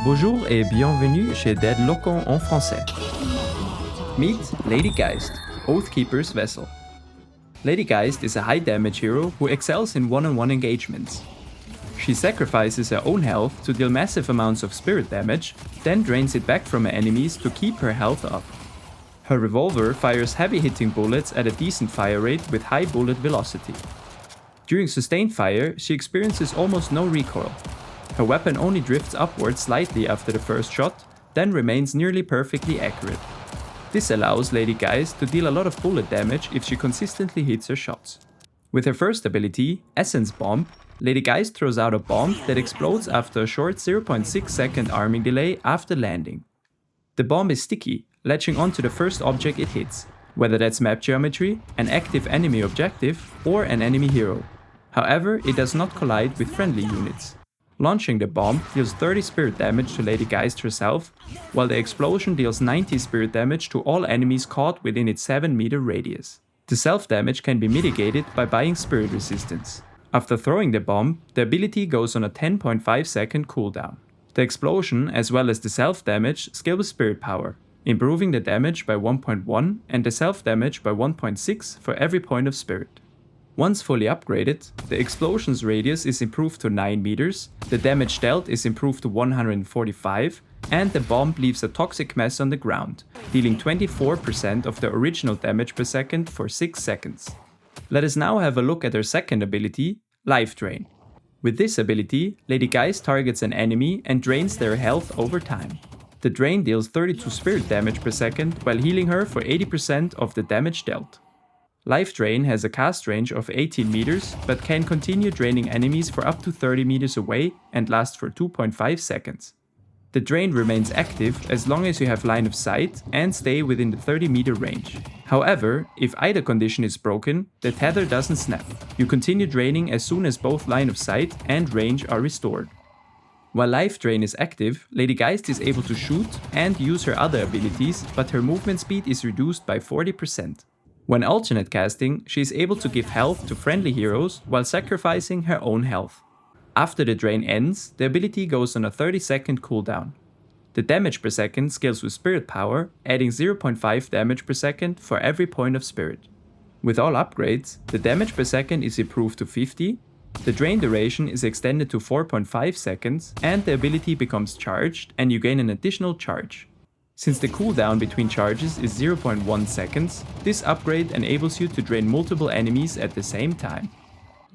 Bonjour et bienvenue chez Deadlock en français. Meet Lady Geist, Oathkeeper's Vessel. Lady Geist is a high damage hero who excels in one-on-one engagements. She sacrifices her own health to deal massive amounts of spirit damage, then drains it back from her enemies to keep her health up. Her revolver fires heavy-hitting bullets at a decent fire rate with high bullet velocity. During sustained fire, she experiences almost no recoil. Her weapon only drifts upwards slightly after the first shot, then remains nearly perfectly accurate. This allows Lady Geist to deal a lot of bullet damage if she consistently hits her shots. With her first ability, Essence Bomb, Lady Geist throws out a bomb that explodes after a short 0.6 second arming delay after landing. The bomb is sticky, latching onto the first object it hits, whether that's map geometry, an active enemy objective, or an enemy hero. However, it does not collide with friendly units. Launching the bomb deals 30 spirit damage to Lady Geist herself, while the explosion deals 90 spirit damage to all enemies caught within its 7-meter radius. The self-damage can be mitigated by buying spirit resistance. After throwing the bomb, the ability goes on a 10.5 second cooldown. The explosion, as well as the self-damage, scale with spirit power, improving the damage by 1.1 and the self-damage by 1.6 for every point of spirit. Once fully upgraded, the explosion's radius is improved to 9 meters, the damage dealt is improved to 145, and the bomb leaves a toxic mess on the ground, dealing 24% of the original damage per second for 6 seconds. Let us now have a look at her second ability, Life Drain. With this ability, Lady Geist targets an enemy and drains their health over time. The drain deals 32 spirit damage per second while healing her for 80% of the damage dealt. Life Drain has a cast range of 18 meters, but can continue draining enemies for up to 30 meters away and lasts for 2.5 seconds. The drain remains active as long as you have line of sight and stay within the 30-meter range. However, if either condition is broken, the tether doesn't snap. You continue draining as soon as both line of sight and range are restored. While Life Drain is active, Lady Geist is able to shoot and use her other abilities, but her movement speed is reduced by 40%. When alternate casting, she is able to give health to friendly heroes while sacrificing her own health. After the drain ends, the ability goes on a 30-second cooldown. The damage per second scales with spirit power, adding 0.5 damage per second for every point of spirit. With all upgrades, the damage per second is improved to 50, the drain duration is extended to 4.5 seconds, and the ability becomes charged and you gain an additional charge. Since the cooldown between charges is 0.1 seconds, this upgrade enables you to drain multiple enemies at the same time.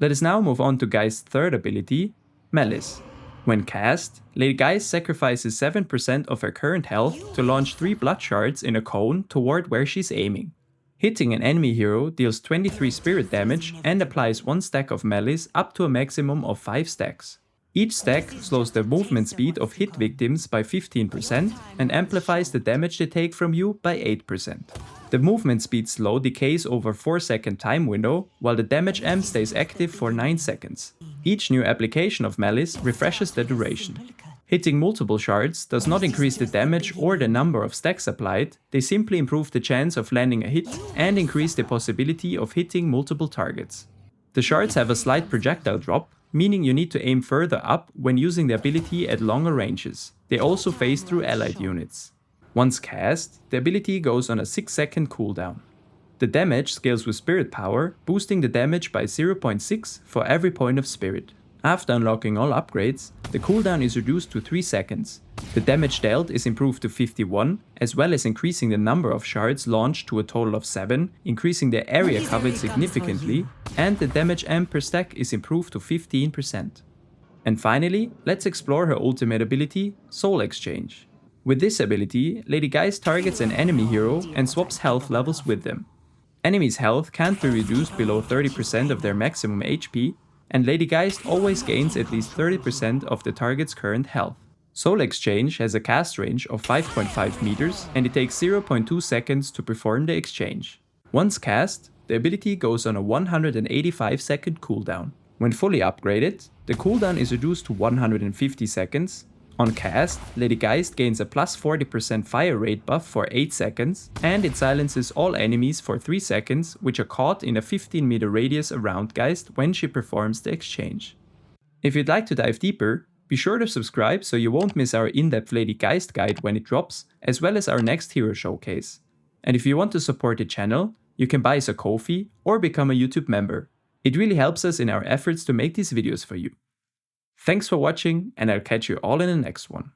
Let us now move on to Geist's third ability, Malice. When cast, Lady Geist sacrifices 7% of her current health to launch 3 blood shards in a cone toward where she's aiming. Hitting an enemy hero deals 23 spirit damage and applies 1 stack of Malice up to a maximum of 5 stacks. Each stack slows the movement speed of hit victims by 15% and amplifies the damage they take from you by 8%. The movement speed slow decays over 4-second time window, while the damage amp stays active for 9 seconds. Each new application of Malice refreshes the duration. Hitting multiple shards does not increase the damage or the number of stacks applied, they simply improve the chance of landing a hit and increase the possibility of hitting multiple targets. The shards have a slight projectile drop, meaning you need to aim further up when using the ability at longer ranges. They also phase through allied units. Once cast, the ability goes on a 6-second cooldown. The damage scales with spirit power, boosting the damage by 0.6 for every point of spirit. After unlocking all upgrades, the cooldown is reduced to 3 seconds. The damage dealt is improved to 51, as well as increasing the number of shards launched to a total of 7, increasing the area covered significantly, and the damage amp per stack is improved to 15%. And finally, let's explore her ultimate ability, Soul Exchange. With this ability, Lady Geist targets an enemy hero and swaps health levels with them. Enemies' health can't be reduced below 30% of their maximum HP, and Lady Geist always gains at least 30% of the target's current health. Soul Exchange has a cast range of 5.5 meters and it takes 0.2 seconds to perform the exchange. Once cast, the ability goes on a 185-second cooldown. When fully upgraded, the cooldown is reduced to 150 seconds. On cast, Lady Geist gains a plus 40% fire rate buff for 8 seconds, and it silences all enemies for 3 seconds which are caught in a 15-meter radius around Geist when she performs the exchange. If you'd like to dive deeper, Be sure to subscribe so you won't miss our in-depth Lady Geist guide when it drops, as well as our next hero showcase. And if you want to support the channel, you can buy us a Ko-fi or become a YouTube member. It really helps us in our efforts to make these videos for you. Thanks for watching, and I'll catch you all in the next one.